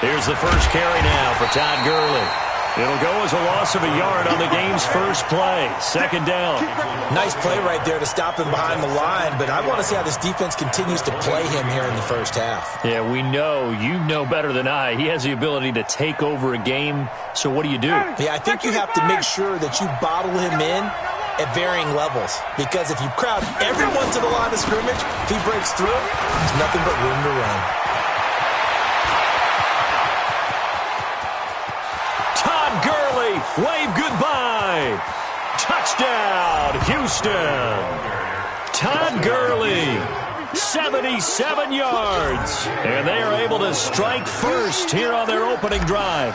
Here's the first carry now for Todd Gurley. It'll go as a loss of a yard on the game's first play. Second down. Nice play right there to stop him behind the line, but I want to see how this defense continues to play him here in the first half. Yeah, we know. You know better than I. He has the ability to take over a game, so what do? Yeah, I think you have to make sure that you bottle him in at varying levels, because if you crowd everyone to the line of scrimmage, if he breaks through, there's nothing but room to run. Gurley, wave goodbye. Touchdown, Houston. Todd Gurley, 77 yards. And they are able to strike first here on their opening drive.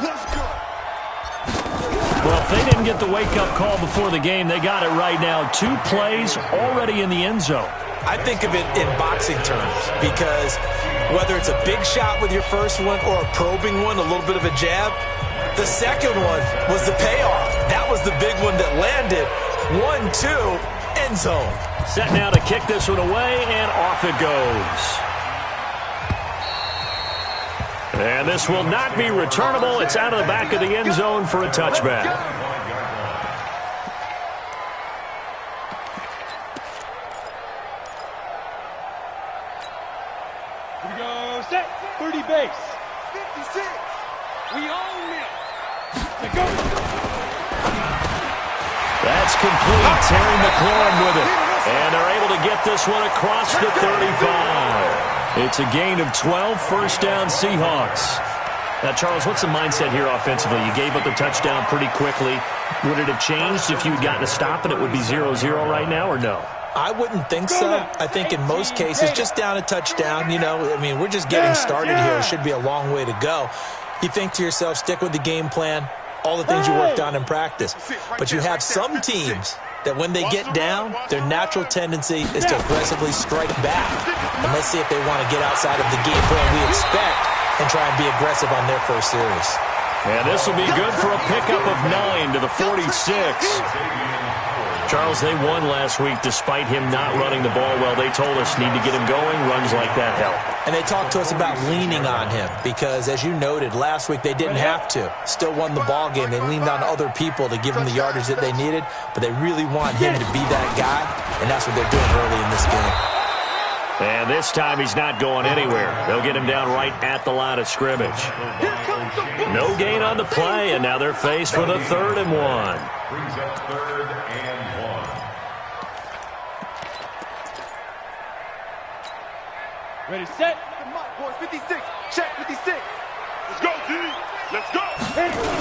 Well, if they didn't get the wake-up call before the game, they got it right now. 2 plays already in the end zone. I think of it in boxing terms, because whether it's a big shot with your first one or a probing one, a little bit of a jab, the second one was the payoff. That was the big one that landed. 1-2, end zone. Set now to kick this one away, and off it goes. And this will not be returnable. It's out of the back of the end zone for a touchback. Here we go, set, 30 base. 56. We own it. Go. That's complete. Terry McLaurin with it. And they're able to get this one across the 35. It's a gain of 12, first down Seahawks. Now, Charles, what's the mindset here offensively? You gave up the touchdown pretty quickly. Would it have changed if you had gotten a stop and it would be 0-0 right now, or no? I wouldn't think so. I think in most cases, just down a touchdown, we're just getting started here. It should be a long way to go. You think to yourself, stick with the game plan, all the things you worked on in practice. But you have some teams that when they get down, their natural tendency is to aggressively strike back. And let's see if they want to get outside of the game plan we expect and try and be aggressive on their first series. And this will be good for a pickup of 9 to the 46. Charles, they won last week despite him not running the ball well. They told us need to get him going. Runs like that help. And they talked to us about leaning on him because, as you noted, last week they didn't have to. Still won the ball game. They leaned on other people to give them the yardage that they needed, but they really want him to be that guy, and that's what they're doing early in this game. And this time he's not going anywhere. They'll get him down right at the line of scrimmage. No gain on the play, and now they're faced with a 3rd and 1. Brings up 3rd and 1. Ready, set. Come on, boys. 56. Check 56. Let's go, D. Let's go.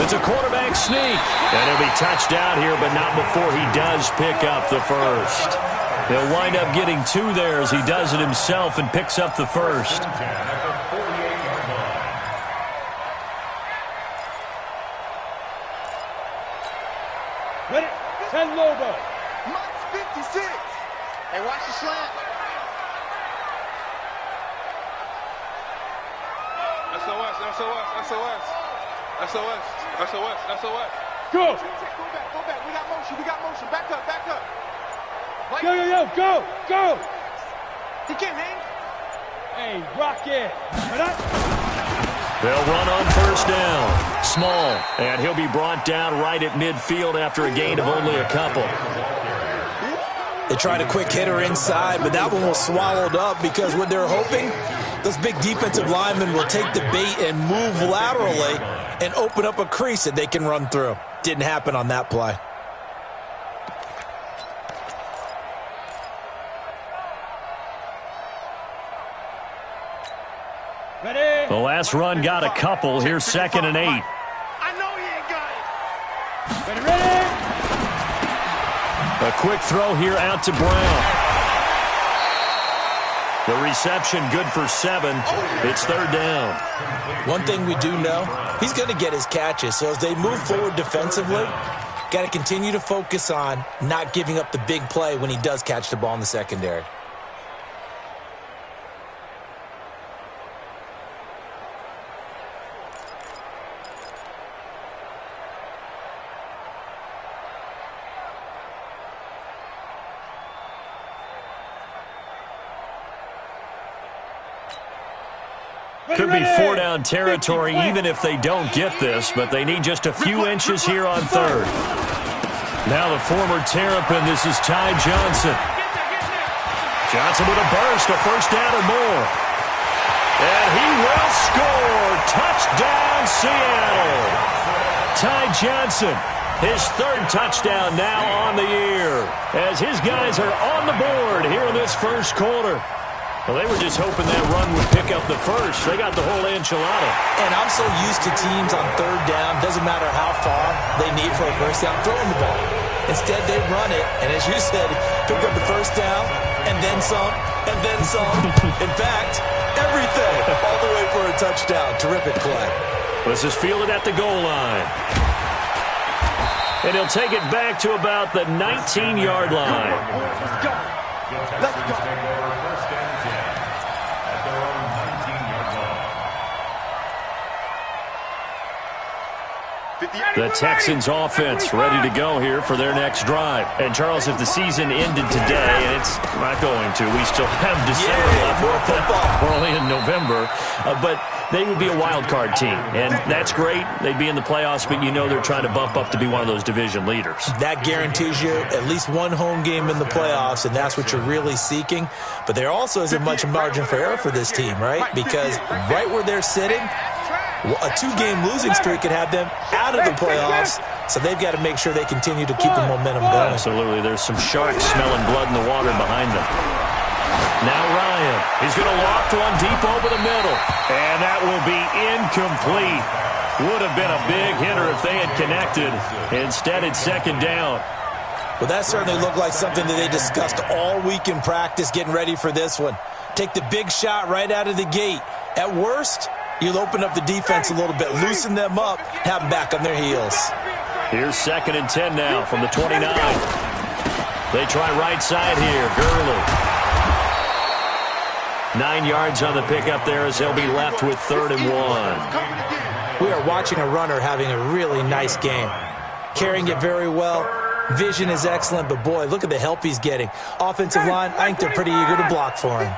It's a quarterback sneak. And he'll be touched out here, but not before he does pick up the first. He'll wind up getting 2 there as he does it himself and picks up the first. Ready, 10 Lobo. Mike's 56. Hey, watch the slant. SOS, SOS, SOS. SOS, SOS, SOS. Go. Go back. We got motion. Back up. Mike. Go. He can't hang. Hey, Rocket. They'll run on first down. Small, and he'll be brought down right at midfield after a gain of only a couple. They tried a quick hitter inside, but that one was swallowed up because what they're hoping, those big defensive linemen will take the bait and move laterally and open up a crease that they can run through. Didn't happen on that play. Ready. The last run got a couple. Here's 2nd and 8. I know he ain't got it. Ready. A quick throw here out to Brown. The reception good for 7. It's 3rd down. One thing we do know, he's going to get his catches. So as they move forward defensively, got to continue to focus on not giving up the big play when he does catch the ball in the secondary. Could be 4-down territory even if they don't get this, but they need just a few inches here on third. Now the former Terrapin, this is Ty Johnson. Johnson with a burst, a first down or more. And he will score. Touchdown, Seattle. Ty Johnson, his third touchdown now on the year, as his guys are on the board here in this first quarter. Well, they were just hoping that run would pick up the first. They got the whole enchilada. And I'm so used to teams on third down, doesn't matter how far they need for a first down, throwing the ball. Instead, they run it, and as you said, pick up the first down, and then some, and then some. In fact, everything, all the way for a touchdown. Terrific play. Let's just field it at the goal line. And he'll take it back to about the 19-yard line. Let's go. Let's go. First and 10 at their own 19-yard line. The Texans offense ready to go here for their next drive. And, Charles, if the season ended today, and it's not going to, we still have December left. We're only in November. But they would be a wild card team. And that's great. They'd be in the playoffs, but you know they're trying to bump up to be one of those division leaders. That guarantees you at least one home game in the playoffs, and that's what you're really seeking. But there also isn't much margin for error for this team, right? Because right where they're sitting, a two-game losing streak could have them out of the playoffs, so they've got to make sure they continue to keep the momentum going. Absolutely. There's some sharks smelling blood in the water behind them. Now Ryan. He's going to loft one deep over the middle. And that will be incomplete. Would have been a big hitter if they had connected. Instead, it's second down. Well, that certainly looked like something that they discussed all week in practice, getting ready for this one. Take the big shot right out of the gate. At worst, you'll open up the defense a little bit, loosen them up, have them back on their heels. Here's second and 10 now from the 29. They try right side here. Gurley. 9 yards on the pickup there as they'll be left with 3rd and 1. We are watching a runner having a really nice game. Carrying it very well. Vision is excellent, but boy, look at the help he's getting. Offensive line, I think they're pretty eager to block for him.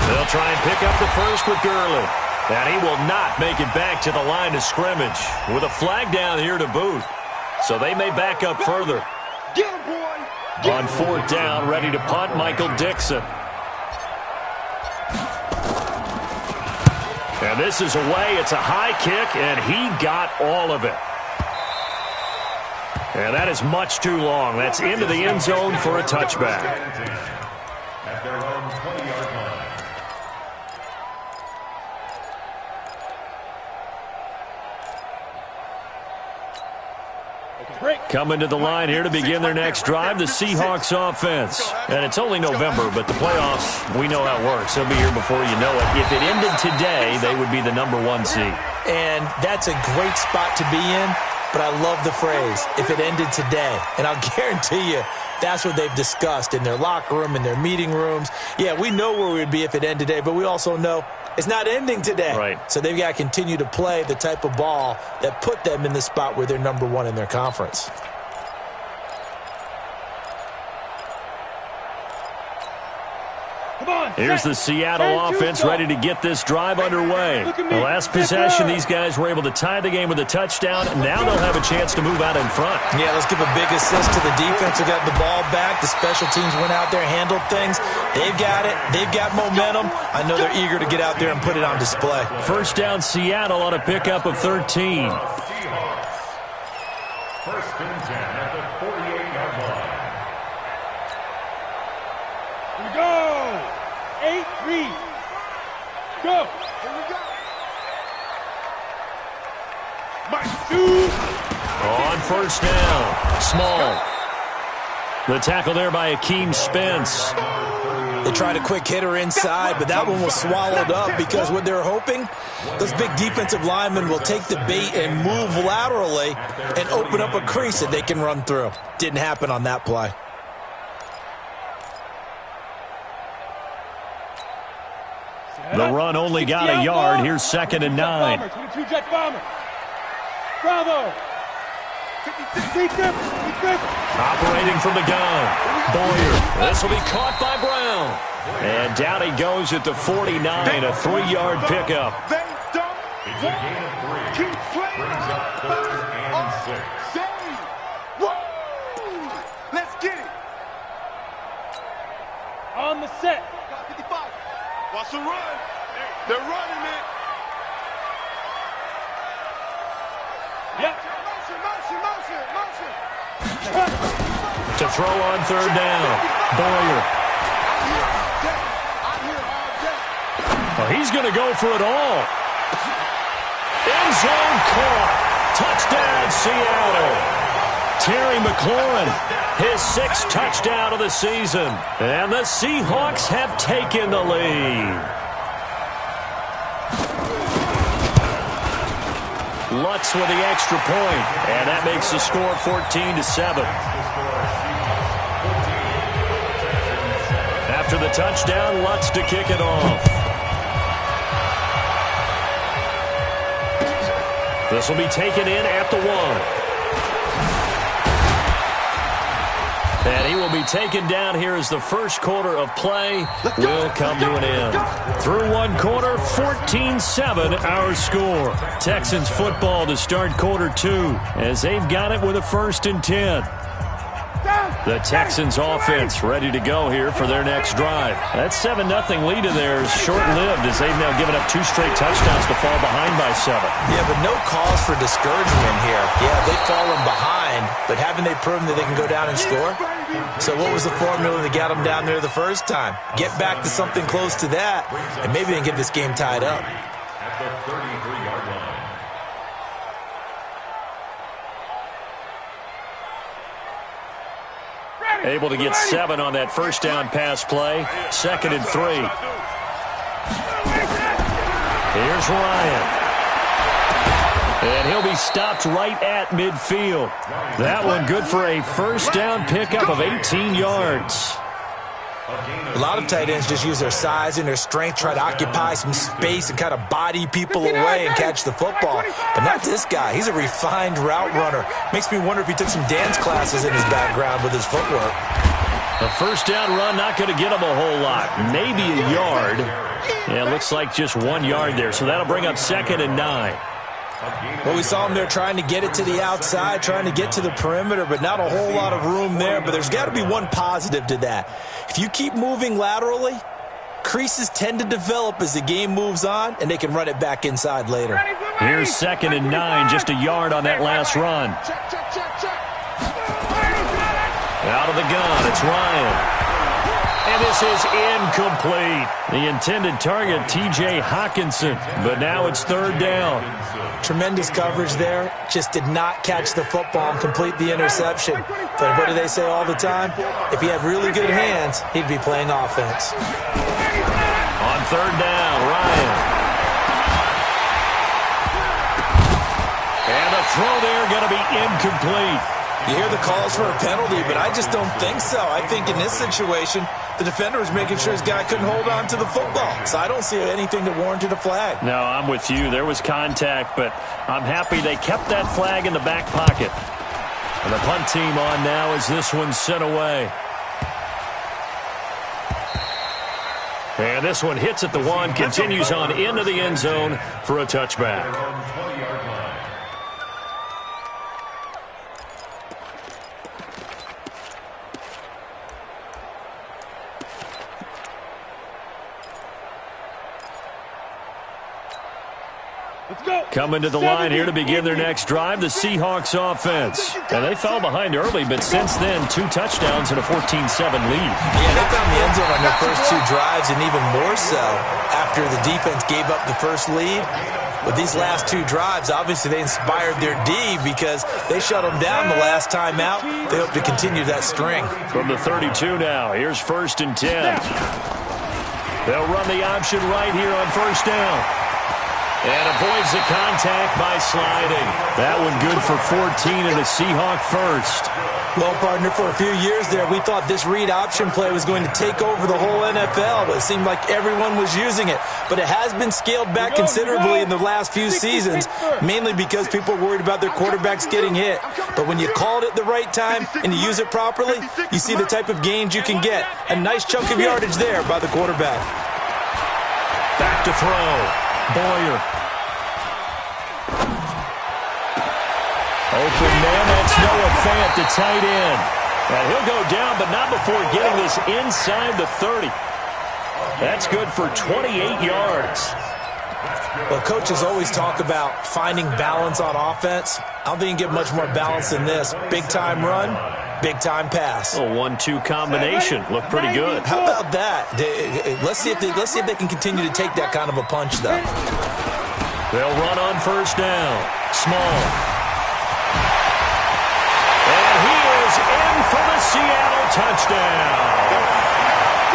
They'll try and pick up the first with Gurley. And he will not make it back to the line of scrimmage with a flag down here to boot. So they may back up further. On 4th down, ready to punt, Michael Dixon. And this is away. It's a high kick, and he got all of it. And that is much too long. That's into the end zone for a touchback. At their own 20-yard line. Coming to the line here to begin their next drive, the Seahawks offense. And it's only November, but the playoffs, we know how it works. They'll be here before you know it. If it ended today, they would be the #1 seed. And that's a great spot to be in, but I love the phrase, if it ended today. And I'll guarantee you, that's what they've discussed in their locker room, in their meeting rooms. Yeah, we know where we'd be if it ended today, but we also know it's not ending today. Right. So they've got to continue to play the type of ball that put them in the spot where they're #1 in their conference. Here's the Seattle offense ready to get this drive underway. The last possession, these guys were able to tie the game with a touchdown, and now they'll have a chance to move out in front. Yeah, let's give a big assist to the defense who got the ball back. The special teams went out there, handled things. They've got it. They've got momentum. I know they're eager to get out there and put it on display. First down, Seattle on a pickup of 13. First and 10 at the 48-yard line. Here we go. 8-3. Go. Here we go. On first down, Small. The tackle there by Akeem Spence. They tried a quick hitter inside, but that one was swallowed up because what they're hoping, those big defensive linemen will take the bait and move laterally and open up a crease that they can run through. Didn't happen on that play. The run only got a yard. Here's 2nd and 9. 22 Jet Bomber. Bravo. Operating from the gun. Boyer. This will be caught by Brown. And down he goes at the 49, a 3-yard pickup. They don't It's a gain of 3. keep playing. Brings up 3rd and 6. Woo! Let's get it. On the set. 55. Watch the run. They're running it. Yep. Motion. To throw on 3rd down. Boyer. Well, he's going to go for it all. End zone caught. Touchdown, Seattle. Terry McLaurin, his 6th touchdown of the season. And the Seahawks have taken the lead. Lutz with the extra point, and that makes the score 14-7. After the touchdown, Lutz to kick it off. This will be taken in at the 1. And he will be taken down here as the first quarter of play will come to an end. Through 1 quarter, 14-7 our score. Texans football to start quarter 2 as they've got it with a 1st and 10. The Texans offense ready to go here for their next drive. That 7-0 lead of theirs short-lived as they've now given up 2 straight touchdowns to fall behind by 7. Yeah, but no cause for discouragement here. Yeah, they've fallen behind, but haven't they proven that they can go down and score? So what was the formula that got them down there the first time? Get back to something close to that, and maybe they can get this game tied up. At the 33-yard line. Able to get 7 on that first down pass play. 2nd and 3. Here's Ryan. And he'll be stopped right at midfield. That one good for a first down pickup of 18 yards. A lot of tight ends just use their size and their strength, try to occupy some space and kind of body people away and catch the football. But not this guy. He's a refined route runner. Makes me wonder if he took some dance classes in his background with his footwork. The first down run not going to get him a whole lot. Maybe a yard. Yeah, it looks like just 1 yard there. So that'll bring up 2nd and 9. Well, we saw him there trying to get it to the outside, trying to get to the perimeter, but not a whole lot of room there. But there's got to be one positive to that. If you keep moving laterally, creases tend to develop as the game moves on, and they can run it back inside later. Here's 2nd and 9, just a yard on that last run. Out of the gun, it's Ryan. And this is incomplete. The intended target, T.J. Hawkinson. But now it's 3rd down. Tremendous coverage there. Just did not catch the football and complete the interception. But what do they say all the time? If he had really good hands, he'd be playing offense. On 3rd down, Ryan. And the throw there going to be incomplete. You hear the calls for a penalty, but I just don't think so. I think in this situation, the defender was making sure his guy couldn't hold on to the football. So I don't see anything that warranted a flag. No, I'm with you. There was contact, but I'm happy they kept that flag in the back pocket. And the punt team on now as this one's sent away. And this one hits at the 1, continues on into the end zone for a touchback. Coming to the line here to begin their next drive, the Seahawks offense. And they fell behind early, but since then, 2 touchdowns and a 14-7 lead. Yeah, they found the end zone on their first 2 drives, and even more so after the defense gave up the first lead. But these last 2 drives, obviously they inspired their D because they shut them down the last time out. They hope to continue that string. From the 32 now, here's 1st and 10. They'll run the option right here on 1st down. And avoids the contact by sliding. That one good for 14 and a Seahawk first. Well, partner, for a few years there, we thought this read option play was going to take over the whole NFL. It seemed like everyone was using it. But it has been scaled back considerably in the last few seasons, mainly because people are worried about their quarterbacks getting hit. But when you call it at the right time and you use it properly, you see the type of gains you can get. A nice chunk of yardage there by the quarterback. Back to throw. Boyer. Open man, that's Noah Fant, the tight end. And he'll go down, but not before getting this inside the 30. That's good for 28 yards. Well, coaches always talk about finding balance on offense. I don't think you can get much more balance than this. Big-time run, big-time pass. A 1-2 combination. Looked pretty good. How about that? Let's see if they can continue to take that kind of a punch, though. They'll run on first down. Small. And he is in for the Seattle touchdown.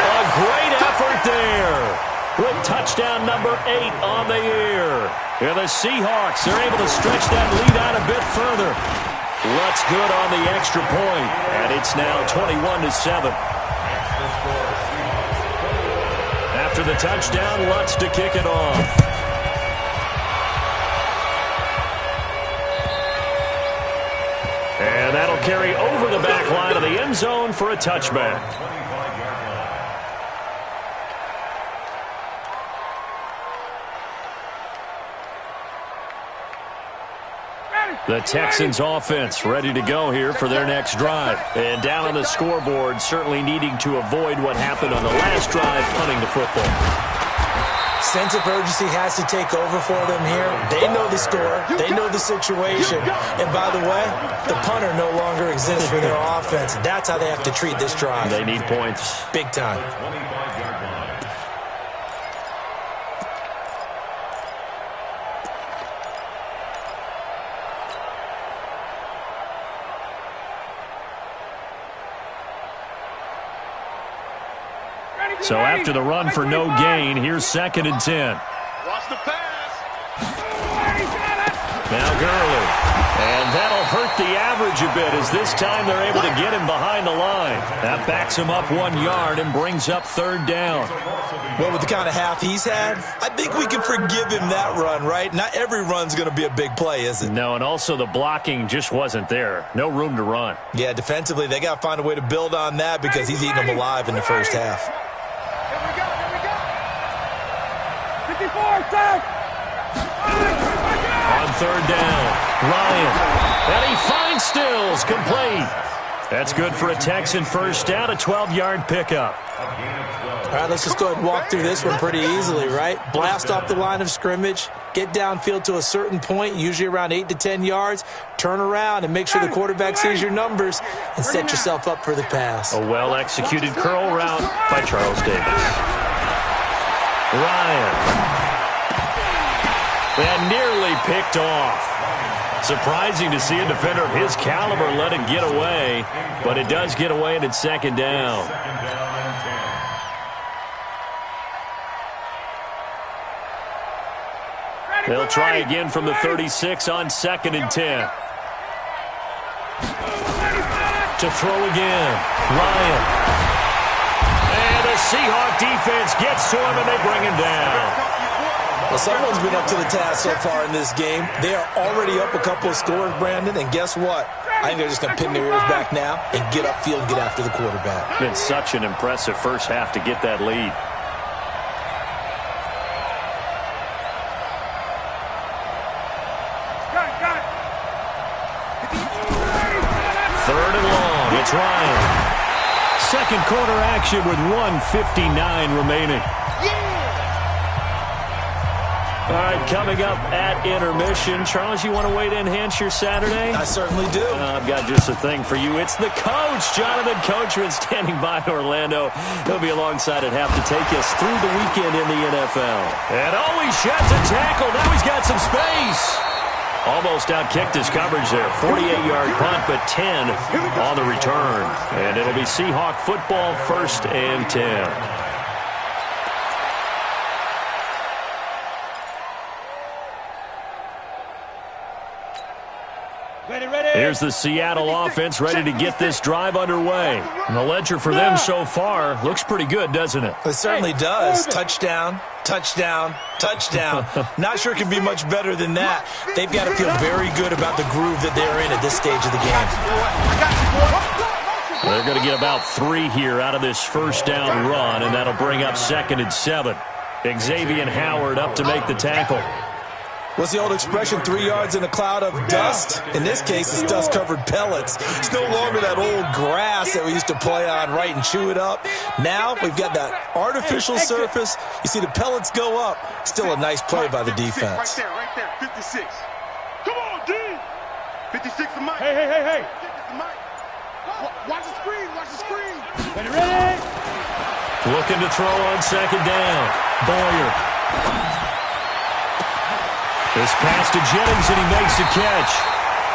A great effort there. With touchdown number 8 on the year. And the Seahawks are able to stretch that lead out a bit further. Lutz good on the extra point. And it's now 21-7. After the touchdown, Lutz to kick it off. And that'll carry over the back line of the end zone for a touchback. The Texans offense ready to go here for their next drive. And down on the scoreboard, certainly needing to avoid what happened on the last drive, punting the football. Sense of urgency has to take over for them here. They know the score. They know the situation. And by the way, the punter no longer exists for their offense. That's how they have to treat this drive. They need points. Big time. So after the run for no gain, here's 2nd and 10. Watch the pass. Now Gurley. And that'll hurt the average a bit as this time they're able to get him behind the line. That backs him up 1 yard and brings up 3rd down. Well, with the kind of half he's had, I think we can forgive him that run, right? Not every run's going to be a big play, is it? No, and also the blocking just wasn't there. No room to run. Yeah, defensively, they got to find a way to build on that because he's eating them alive in the first half. 54, tag. On 3rd down, Ryan. And he finds Stills, complete. That's good for a Texan first down, a 12-yard pickup. All right, let's just go ahead and walk through this one pretty easily, right? Blast off the line of scrimmage, get downfield to a certain point, usually around 8 to 10 yards, turn around and make sure the quarterback sees your numbers and set yourself up for the pass. A well-executed curl route by Charles Davis. Ryan. And nearly picked off. Surprising to see a defender of his caliber let it get away, but it does get away and it's 2nd down. They'll try again from the 36 on 2nd and 10. To throw again, Ryan. And the Seahawk defense gets to him and they bring him down. Well, someone's been up to the task so far in this game. They are already up a couple of scores, Brandon, and guess what? I think they're just going to pin their ears back now and get upfield and get after the quarterback. Been such an impressive first half to get that lead. Third and long, it's Ryan. Second quarter action with 1:59 remaining. All right, coming up at intermission. Charles, you want to wait to enhance your Saturday? I certainly do. I've got just a thing for you. It's the coach, Jonathan Coachman, standing by in Orlando. He'll be alongside at half to take us through the weekend in the NFL. And he sheds a tackle. Now he's got some space. Almost outkicked his coverage there. 48-yard punt, but 10 on the return. And it'll be Seahawk football, 1st and 10. Here's the Seattle offense ready to get this drive underway. And the ledger for them so far looks pretty good, doesn't it? It certainly does. Touchdown, touchdown, touchdown. Not sure it can be much better than that. They've got to feel very good about the groove that they're in at this stage of the game. They're going to get about 3 here out of this first down run, and that'll bring up 2nd and 7. Xavier Howard up to make the tackle. What's the old expression, 3 yards in a cloud of dust? In this case, it's dust-covered pellets. It's no longer that old grass that we used to play on, right, and chew it up. Now we've got that artificial surface. You see the pellets go up. Still a nice play by the defense. Right there, 56. Come on, D. 56 to Mike. Hey. Watch the screen, watch the screen. Ready? Looking to throw on 2nd down. Boyer. This pass to Jennings, and he makes the catch.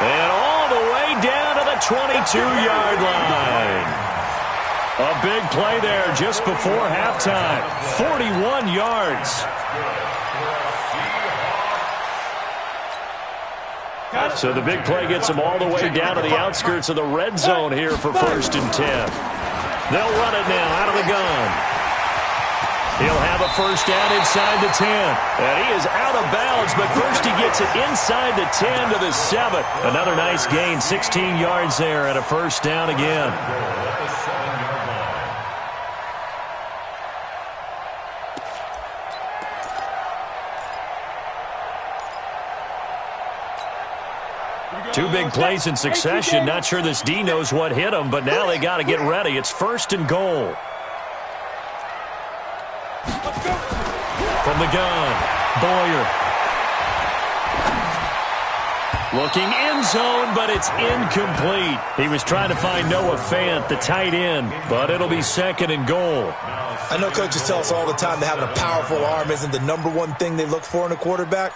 And all the way down to the 22-yard line. A big play there just before halftime. 41 yards. So the big play gets them all the way down to the outskirts of the red zone here for 1st and 10. They'll run it now out of the gun. He'll have a first down inside the 10. And he is out of bounds, but first he gets it inside the 10 to the 7. Another nice gain, 16 yards there, and a first down again. Two big plays in succession. Not sure this D knows what hit him, but now they got to get ready. It's 1st and goal. From the gun, Boyer. Looking end zone, but it's incomplete. He was trying to find Noah Fant, the tight end, but it'll be 2nd and goal. I know coaches tell us all the time that having a powerful arm isn't the #1 thing they look for in a quarterback.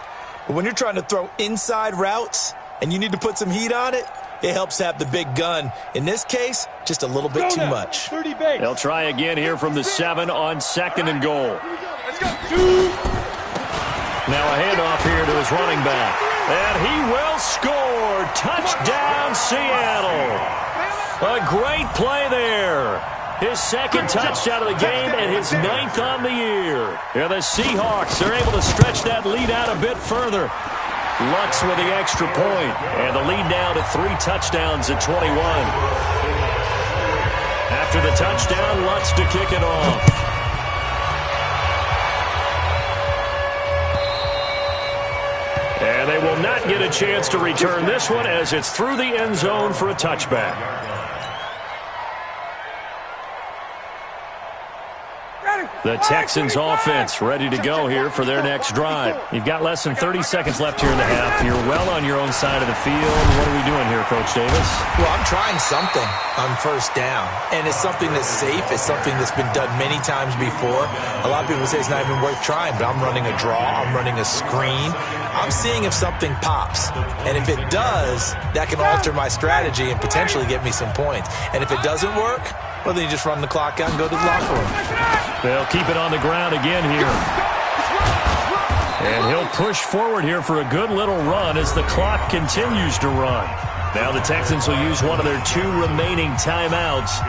But when you're trying to throw inside routes and you need to put some heat on it, it helps have the big gun. In this case, just a little bit too much. They'll try again here from the 7 on 2nd and goal. Now a handoff here to his running back. And he will score. Touchdown, Seattle. A great play there. His 2nd touchdown of the game and his 9th on the year. Yeah, the Seahawks are able to stretch that lead out a bit further. Lutz with the extra point, and the lead now to 3 touchdowns at 21. After the touchdown, Lutz to kick it off. And they will not get a chance to return this one as it's through the end zone for a touchback. The Texans offense ready to go here for their next drive. You've got less than 30 seconds left here in the half. You're well on your own side of the field. What are we doing here, Coach Davis? Well, I'm trying something on first down, and it's something that's safe. It's something that's been done many times before. A lot of people say it's not even worth trying, but I'm running a draw. I'm running a screen. I'm seeing if something pops, and if it does, that can alter my strategy and potentially get me some points. And if it doesn't work, well, then you just run the clock out and go to the locker room. They'll keep it on the ground again here. And he'll push forward here for a good little run as the clock continues to run. Now the Texans will use one of their 2 remaining timeouts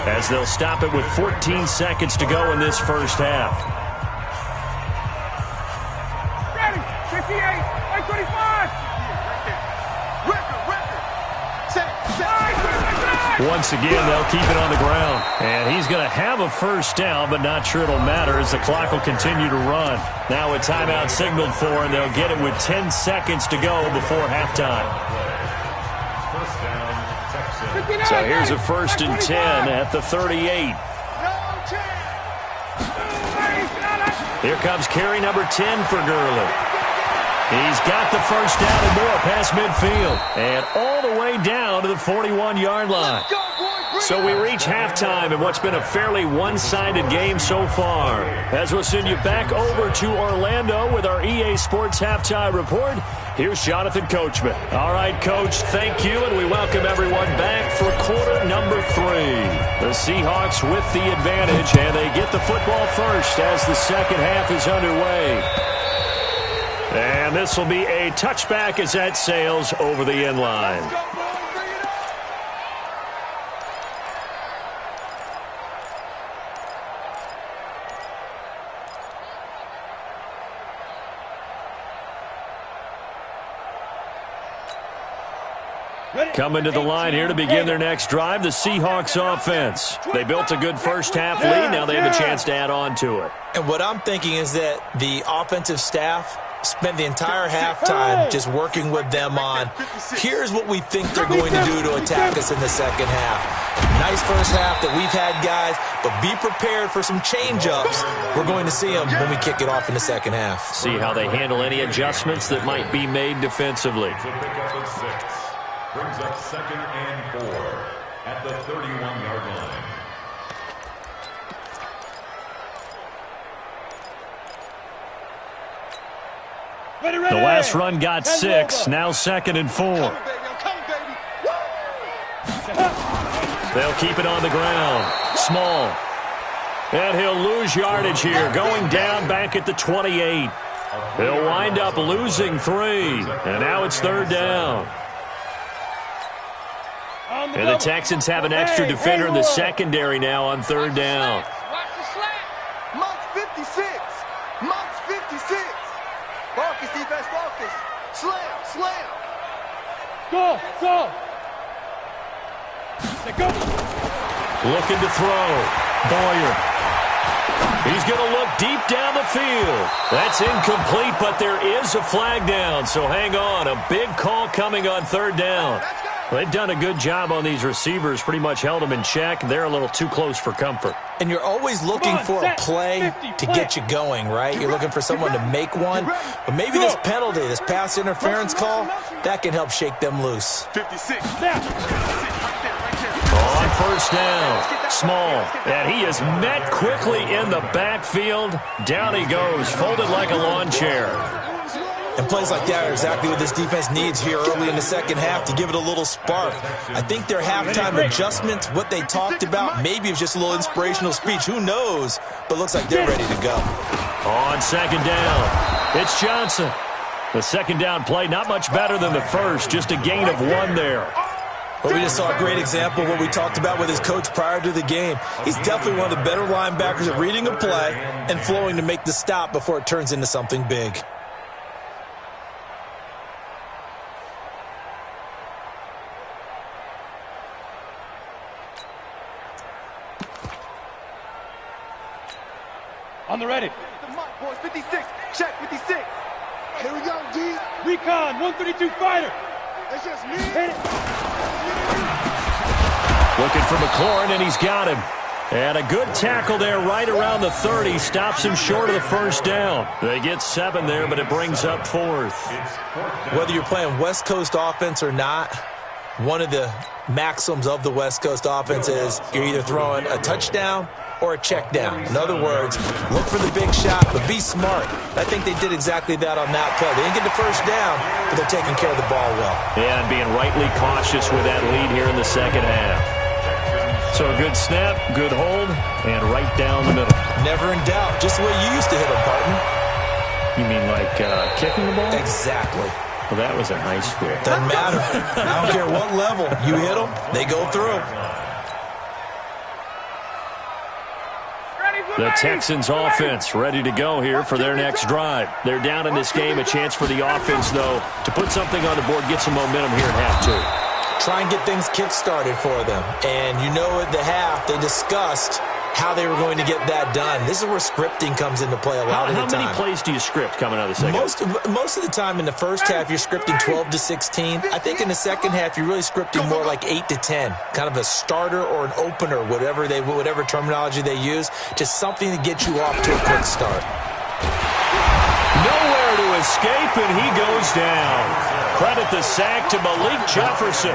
as they'll stop it with 14 seconds to go in this first half. Ready, 58, 25. Once again, they'll keep it on the ground. And he's going to have a first down, but not sure it'll matter as the clock will continue to run. Now a timeout signaled for, and they'll get it with 10 seconds to go before halftime. So here's a 1st and 10 at the 38. Here comes carry number 10 for Gurley. He's got the first down and more past midfield. And all the way down to the 41-yard line. So we reach halftime in what's been a fairly one-sided game so far. As we'll send you back over to Orlando with our EA Sports Halftime Report, here's Jonathan Coachman. All right, Coach, thank you, and we welcome everyone back for quarter number 3. The Seahawks with the advantage, and they get the football first as the second half is underway. And this will be a touchback as that sails over the end line. Coming to the line here to begin their next drive, the Seahawks offense. They built a good first-half lead. Now they have a chance to add on to it. And what I'm thinking is that the offensive staff spent the entire halftime just working with them on, here's what we think they're going to do to attack us in the second half. Nice first half that we've had, guys, but be prepared for some change-ups. We're going to see them when we kick it off in the second half. See how they handle any adjustments that might be made defensively. To pick up at 6. Brings up 2nd and 4 at the 31-yard line. The last run got 6. Now 2nd and 4. They'll keep it on the ground. Small. And he'll lose yardage here. Going down back at the 28. He'll wind up losing 3. And now it's 3rd down. And the Texans have an extra defender in the secondary now on 3rd down. Monk's 56. Monk's 56. Marcus, defense, Marcus. Slam, slam. Go, go. Go. Looking to throw. Boyer. He's going to look deep down the field. That's incomplete, but there is a flag down, so hang on. A big call coming on 3rd down. They've done a good job on these receivers, pretty much held them in check. They're a little too close for comfort. And you're always looking for a play to get you going, right? You're looking for someone to make one. But maybe this penalty, this pass interference call, that can help shake them loose. 56. On 1st down, Small. And he is met quickly in the backfield. Down he goes, folded like a lawn chair. And plays like that are exactly what this defense needs here early in the second half to give it a little spark. I think their halftime adjustments, what they talked about, maybe it was just a little inspirational speech. Who knows? But looks like they're ready to go. On 2nd down, it's Johnson. The 2nd down play, not much better than the first, just a gain of 1 there. Well, we just saw a great example of what we talked about with his coach prior to the game. He's definitely one of the better linebackers at reading a play and flowing to make the stop before it turns into something big. On the ready. The Monk boys, 56. Check, 56. Here we go, D. Recon, 132 fighter. That's just me. Hit it. Looking for McLaurin, and he's got him. And a good tackle there right around the 30. Stops him short of the 1st down. They get 7 there, but it brings up 4th. Whether you're playing West Coast offense or not, one of the maxims of the West Coast offense is you're either throwing a touchdown or a check down. In other words, look for the big shot, but be smart. I think they did exactly that on that play. They didn't get the 1st down, but they're taking care of the ball well. Yeah, and being rightly cautious with that lead here in the second half. So a good snap, good hold, and right down the middle. Never in doubt. Just the way you used to hit them, partner. You mean like kicking the ball? Exactly. Well, that was in high school. Doesn't matter. I don't care what level. You hit them, they go through. The Texans offense ready to go here for their next drive. They're down in this game. A chance for the offense, though, to put something on the board, get some momentum here in half 2. Try and get things kick-started for them. And you know at the half, they discussed how they were going to get that done. This is where scripting comes into play a lot of the time. How many plays do you script coming out of the second half? Most of the time in the first half, you're scripting 12 to 16. I think in the second half, you're really scripting more like 8 to 10. Kind of a starter or an opener, whatever terminology they use. Just something to get you off to a quick start. Nowhere to escape, and he goes down. Credit the sack to Malik Jefferson.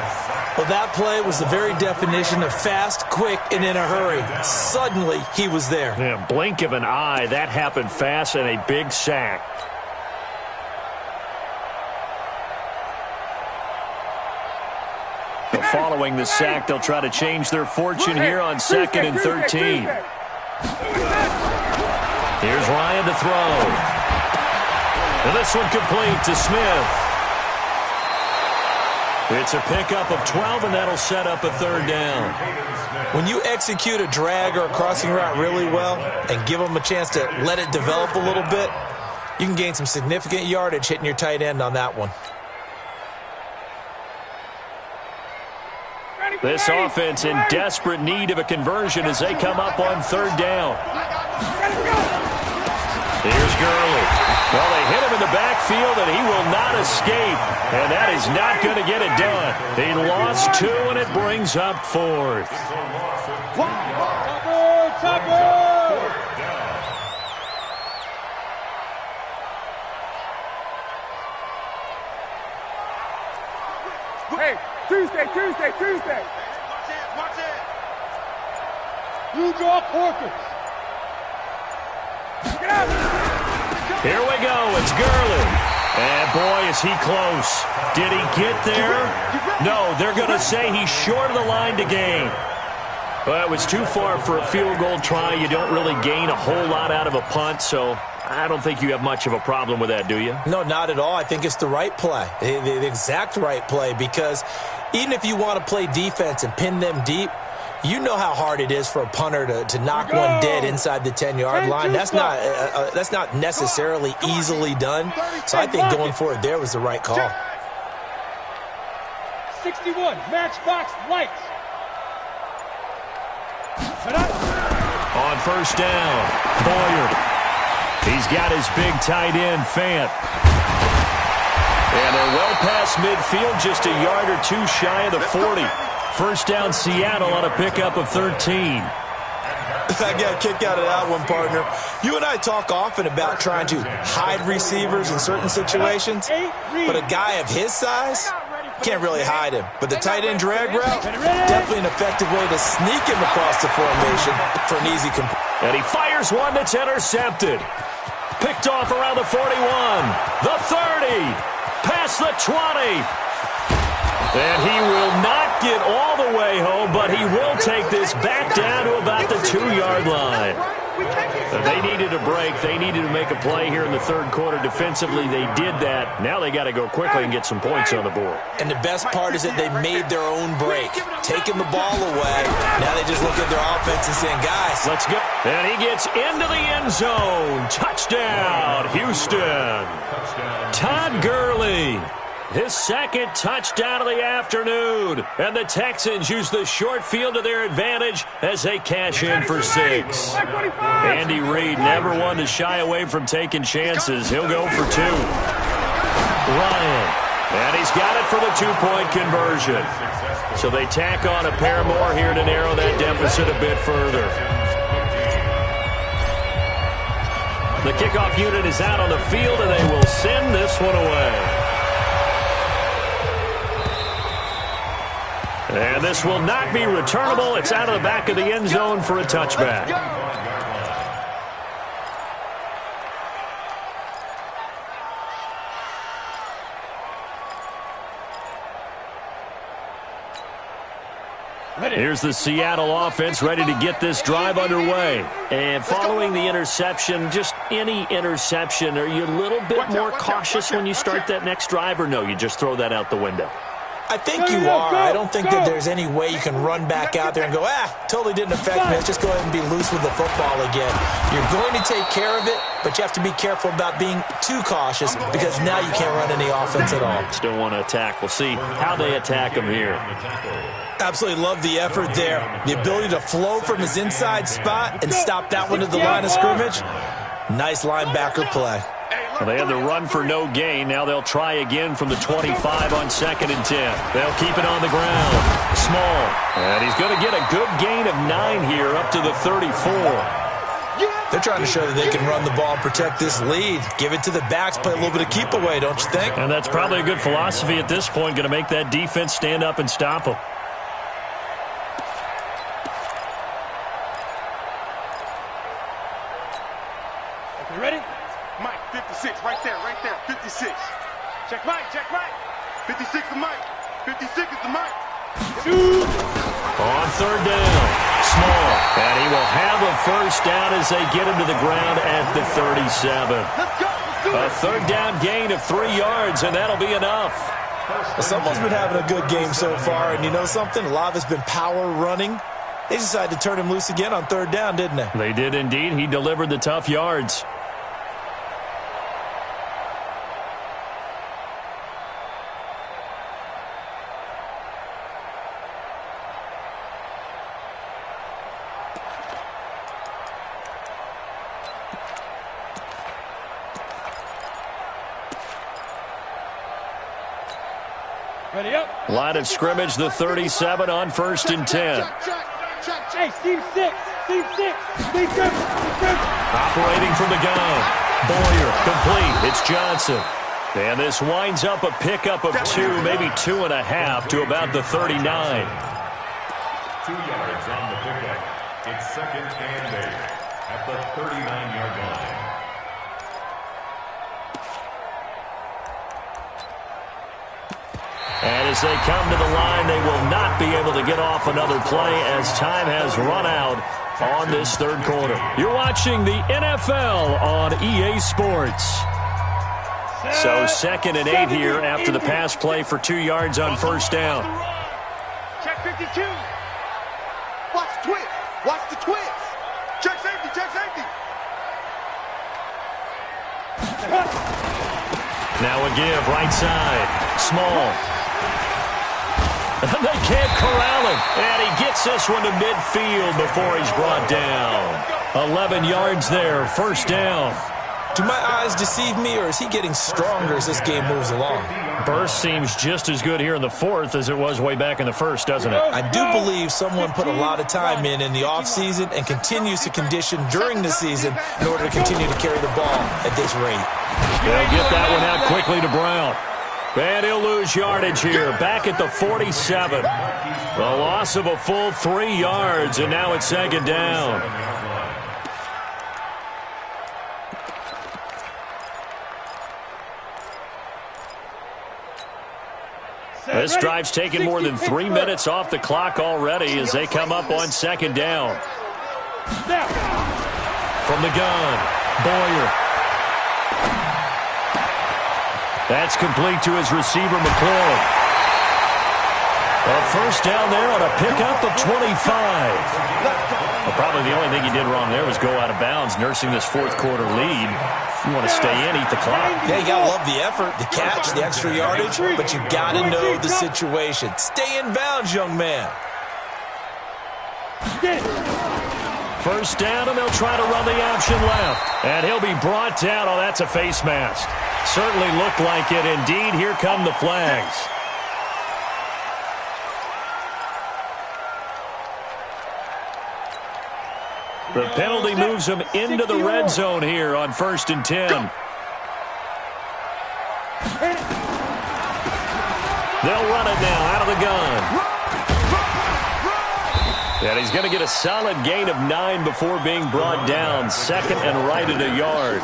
Well, that play was the very definition of fast, quick, and in a hurry. Suddenly, he was there. Yeah, blink of an eye. That happened fast and a big sack. So following the sack, they'll try to change their fortune here on 2nd and 13. Here's Ryan to throw. And this one complete to Smith. It's a pickup of 12, and that'll set up a 3rd down. When you execute a drag or a crossing route really well and give them a chance to let it develop a little bit, you can gain some significant yardage hitting your tight end on that one. This offense in desperate need of a conversion as they come up on third down. Here's Gurley. Well, they hit him in the backfield, and he will not escape. And that is not going to get it done. He lost 2, and it brings up 4th. Topper! Hey, Tuesday. Watch it. You draw Porkers. Get out. Here we go. It's Gurley. And, boy, is he close. Did he get there? No, they're going to say he's short of the line to gain. Well, it was too far for a field goal try. You don't really gain a whole lot out of a punt, so I don't think you have much of a problem with that, do you? No, not at all. I think it's the right play, the exact right play, because even if you want to play defense and pin them deep, you know how hard it is for a punter to knock one dead inside the 10-yard line. That's not necessarily easily done. So I think going for it there was the right call. 61, matchbox lights. On first down, Boyer. He's got his big tight end, Fant. And they're well past midfield, just a yard or 2 shy of the 40. First down, Seattle on a pickup of 13. I got a kick out of that one, partner. You and I talk often about trying to hide receivers in certain situations, but a guy of his size can't really hide him. But the tight end drag route, definitely an effective way to sneak him across the formation for an easy complete. And he fires one that's intercepted. Picked off around the 41, the 30, past the 20. And he will not get all the way home, but he will take this back down to about the 2-yard line. They needed a break. They needed to make a play here in the third quarter. Defensively, they did that. Now they got to go quickly and get some points on the board. And the best part is that they made their own break, taking the ball away. Now they just look at their offense and saying, guys, let's go. And he gets into the end zone. Touchdown, Houston. Todd Gurley. His second touchdown of the afternoon. And the Texans use the short field to their advantage as they cash in for 6. Andy Reid, never one to shy away from taking chances. He'll go for 2. Ryan. And he's got it for the 2-point conversion. So they tack on a pair more here to narrow that deficit a bit further. The kickoff unit is out on the field, and they will send this one away. And this will not be returnable. It's out of the back of the end zone for a touchback. Here's the Seattle offense ready to get this drive underway. And following the interception, just any interception, are you a little bit more cautious when you start that next drive, or no, you just throw that out the window? I think you are. I don't think that there's any way you can run back out there and go, totally didn't affect me. Let's just go ahead and be loose with the football again. You're going to take care of it, but you have to be careful about being too cautious because now you can't run any offense at all. Still want to attack. We'll see how they attack him here. Absolutely love the effort there. The ability to flow from his inside spot and stop that one at the line of scrimmage. Nice linebacker play. Well, they had the run for no gain. Now they'll try again from the 25 on 2nd and 10. They'll keep it on the ground. Small. And he's going to get a good gain of 9 here up to the 34. They're trying to show that they can run the ball and protect this lead. Give it to the backs, play a little bit of keep away, don't you think? And that's probably a good philosophy at this point, going to make that defense stand up and stop them. Okay, ready? Mike, 56, right there, 56. Check right. 56 is Mike. 56 is the Mike. On third down, Small. And he will have a first down as they get him to the ground at the 37. A third down gain of 3 yards, and that'll be enough. Well, someone's been having a good game so far, and you know something? A lot of it's been power running. They decided to turn him loose again on third down, didn't they? They did indeed. He delivered the tough yards. Ready up. Line of scrimmage, the 37 on 1st and 10. Hey, team 6. Team 6. Team 7. Operating from the gun. Boyer, complete. It's Johnson. And this winds up a pickup of 2, maybe 2.5 to about the 39. 2 yards on the pickup. It's 2nd and 8 at the 39-yard line. And as they come to the line, they will not be able to get off another play as time has run out on this 3rd quarter. You're watching the NFL on EA Sports. So 2nd and 8 here after the pass play for 2 yards on 1st down. Check 52. Watch the twist. Watch the twist. Check safety. Check safety. Now a give, right side. Small. They can't corral him. And he gets this one to midfield before he's brought down. 11 yards there, 1st down. Do my eyes deceive me, or is he getting stronger as this game moves along? Burst seems just as good here in the 4th as it was way back in the 1st, doesn't it? I do believe someone put a lot of time in the offseason and continues to condition during the season in order to continue to carry the ball at this rate. They'll get that one out quickly to Brown. And he'll lose yardage here, back at the 47. A loss of a full 3 yards, and now it's 2nd down. This drive's taken more than 3 minutes off the clock already as they come up on 2nd down. From the gun, Boyer. That's complete to his receiver, McLaurin. A 1st down there on a pickup of 25. Well, probably the only thing he did wrong there was go out of bounds, nursing this 4th quarter lead. You want to stay in, eat the clock. Yeah, you got to love the effort, the catch, the extra yardage, but you got to know the situation. Stay in bounds, young man. 1st down, and they'll try to run the option left. And he'll be brought down. Oh, that's a face mask. Certainly looked like it. Indeed, here come the flags. The penalty moves him into the red zone here on 1st and 10. They'll run it now out of the gun. And he's going to get a solid gain of 9 before being brought down. 2nd and right at a yard.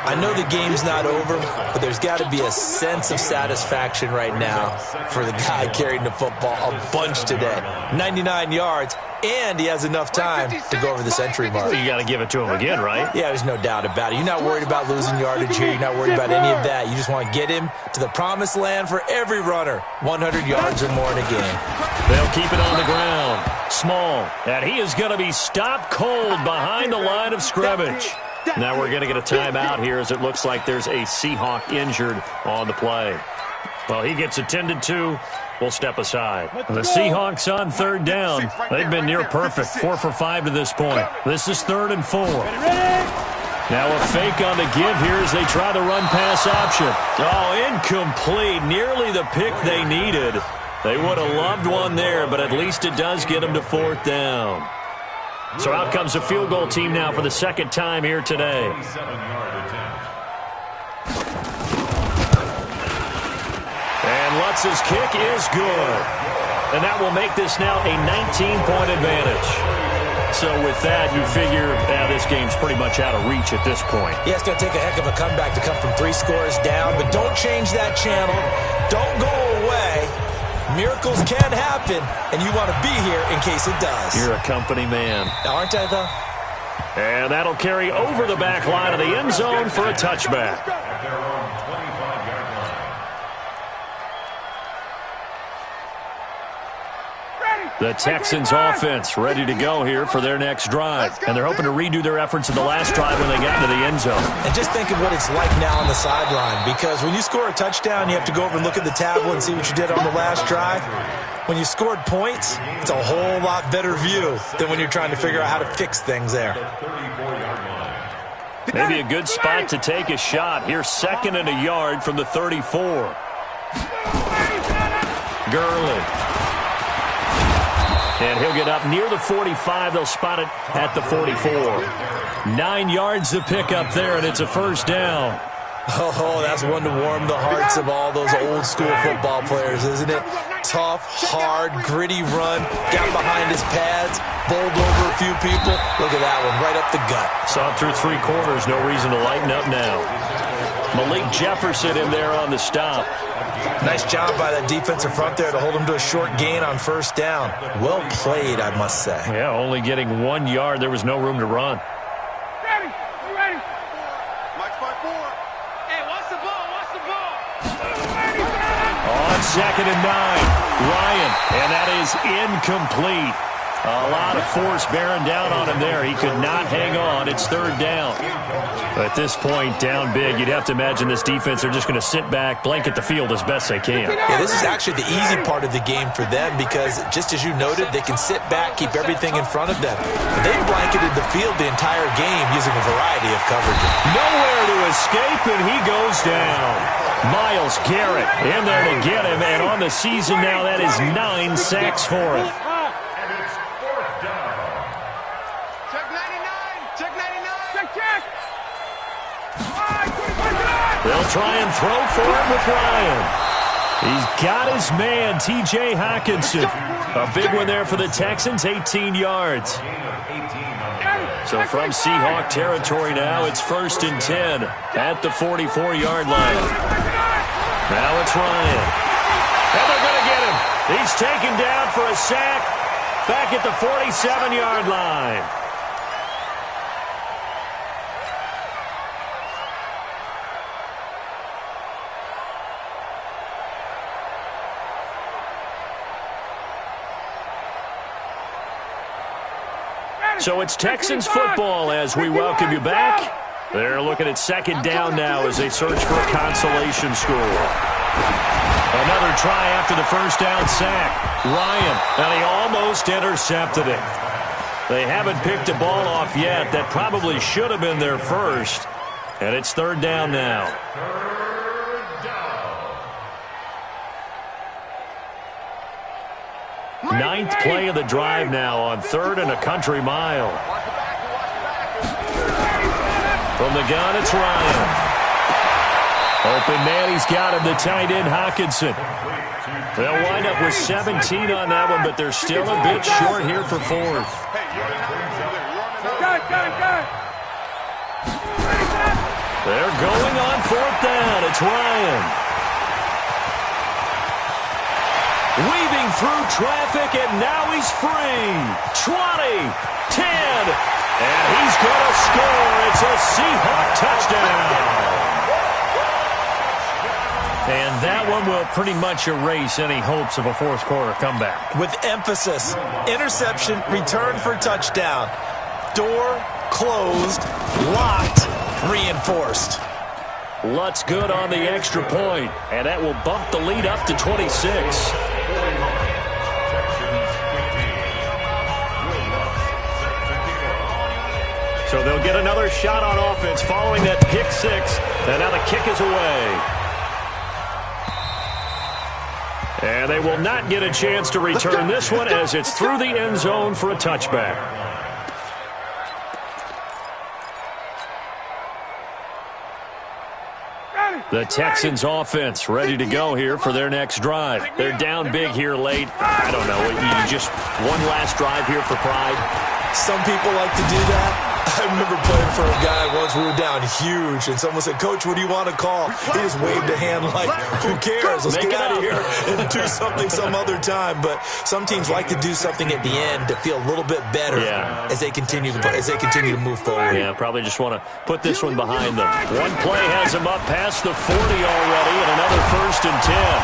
I know the game's not over, but there's got to be a sense of satisfaction right now for the guy carrying the football a bunch today. 99 yards, and he has enough time to go over the century mark. Well, you got to give it to him again, right? Yeah, there's no doubt about it. You're not worried about losing yardage here. You're not worried about any of that. You just want to get him to the promised land for every runner. 100 yards or more in a game. They'll keep it on the ground. Small, and he is going to be stopped cold behind the line of scrimmage. Now we're going to get a timeout here as it looks like there's a Seahawk injured on the play. Well, he gets attended to. We'll step aside. The Seahawks on 3rd down. They've been near perfect. 4 for 5 to this point. This is 3rd and 4. Now a fake on the give here as they try the run-pass option. Oh, incomplete. Nearly the pick they needed. They would have loved one there, but at least it does get them to 4th down. So out comes a field goal team now for the 2nd time here today. 7-yard attempt. And Lutz's kick is good. And that will make this now a 19-point advantage. So with that, you figure this game's pretty much out of reach at this point. Yeah, it's going to take a heck of a comeback to come from 3 scores down, but don't change that channel. Don't go away. Miracles can happen, and you want to be here in case it does. You're a company man. Aren't I, though? And that'll carry over the back line of the end zone for a touchback. At their own 25-yard line. The Texans offense ready to go here for their next drive. And they're hoping to redo their efforts in the last drive when they got into the end zone. And just think of what it's like now on the sideline, because when you score a touchdown, you have to go over and look at the tablet and see what you did on the last drive. When you scored points, it's a whole lot better view than when you're trying to figure out how to fix things there. Maybe a good spot to take a shot. Here's 2nd and a yard from the 34. Gurley. And he'll get up near the 45. They'll spot it at the 44. 9 yards to pick up there, and it's a first down. Oh, that's one to warm the hearts of all those old-school football players, isn't it? Tough, hard, gritty run. Got behind his pads, bowled over a few people. Look at that one, right up the gut. Saw it through 3 quarters. No reason to lighten up now. Malik Jefferson in there on the stop. Nice job by that defensive front there to hold him to a short gain on first down. Well played, I must say. Yeah, only getting 1 yard. There was no room to run. Ready? You ready? Mike's by 4. Hey, watch the ball. Watch the ball. On 2nd and 9, Ryan, and that is incomplete. A lot of force bearing down on him there. He could not hang on. It's 3rd down. At this point, down big, you'd have to imagine this defense, they're just going to sit back, blanket the field as best they can. Yeah, this is actually the easy part of the game for them because, just as you noted, they can sit back, keep everything in front of them. But they blanketed the field the entire game using a variety of coverages. Nowhere to escape, and he goes down. Myles Garrett in there to get him, and on the season now, that is 9 sacks for him. And it's 4th down. Check 99. Check 99. Check, check. They'll try and throw for him with Ryan. He's got his man, T.J. Hockenson. A big one there for the Texans, 18 yards. So from Seahawk territory now, it's 1st and 10 at the 44-yard line. Now it's Ryan. And they're going to get him. He's taken down for a sack back at the 47-yard line. So it's Texans football as we welcome you back. They're looking at 2nd down now as they search for a consolation score. Another try after the first down sack. Ryan, and he almost intercepted it. They haven't picked a ball off yet. That probably should have been their first. And it's 3rd down now. 9th play of the drive now on 3rd and a country mile. From the gun, it's Ryan. Open man, he's got him, the tight end, Hockenson. They'll wind up with 17 on that one, but they're still a bit short here for 4th. They're going on 4th down. It's Ryan. Weaving through traffic, and now he's free. 20, 10, and he's going to score. It's a Seahawk touchdown. And that one will pretty much erase any hopes of a 4th quarter comeback. With emphasis, interception, return for touchdown. Door closed, locked, reinforced. Lutz good on the extra point, and that will bump the lead up to 26. So they'll get another shot on offense following that pick 6, and now the kick is away. And they will not get a chance to return this one as it's through the end zone for a touchback. The Texans offense ready to go here for their next drive. They're down big here late. I don't know. You just one last drive here for pride. Some people like to do that. I remember playing for a guy once. We were down huge, and someone said, "Coach, what do you want to call?" He just waved a hand like, "Who cares? Let's get out of here and do something some other time." But some teams like to do something at the end to feel a little bit better as they continue to move forward. Yeah, probably just want to put this one behind them. One play has them up past the 40 already, and another 1st and 10.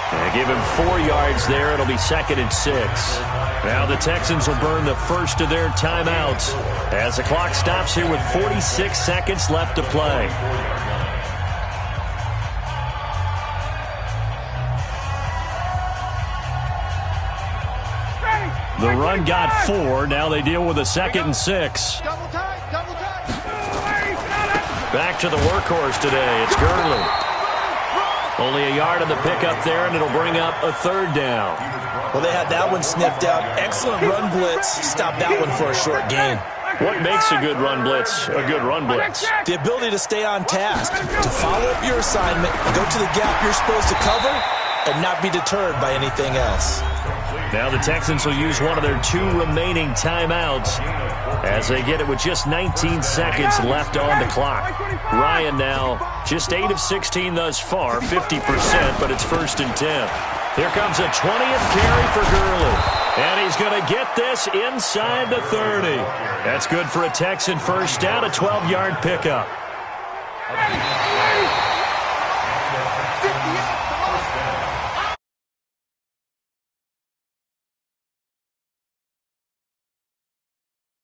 And give him 4 yards there. It'll be 2nd and 6. Now the Texans will burn the first of their timeouts as the clock stops here with 46 seconds left to play. The run got 4. Now they deal with a 2nd and 6. Double tight, double tight. Back to the workhorse today. It's Gurley. Only a yard on the pickup there, and it'll bring up a third down. Well, they had that one sniffed out. Excellent run blitz. Stop that one for a short gain. What makes a good run blitz a good run blitz? The ability to stay on task, to follow up your assignment, go to the gap you're supposed to cover, and not be deterred by anything else. Now the Texans will use one of their 2 remaining timeouts as they get it with just 19 seconds left on the clock. Ryan now just 8 of 16 thus far, 50%, but it's 1st and 10. Here comes a 20th carry for Gurley. And he's going to get this inside the 30. That's good for a Texan first down, a 12-yard pickup.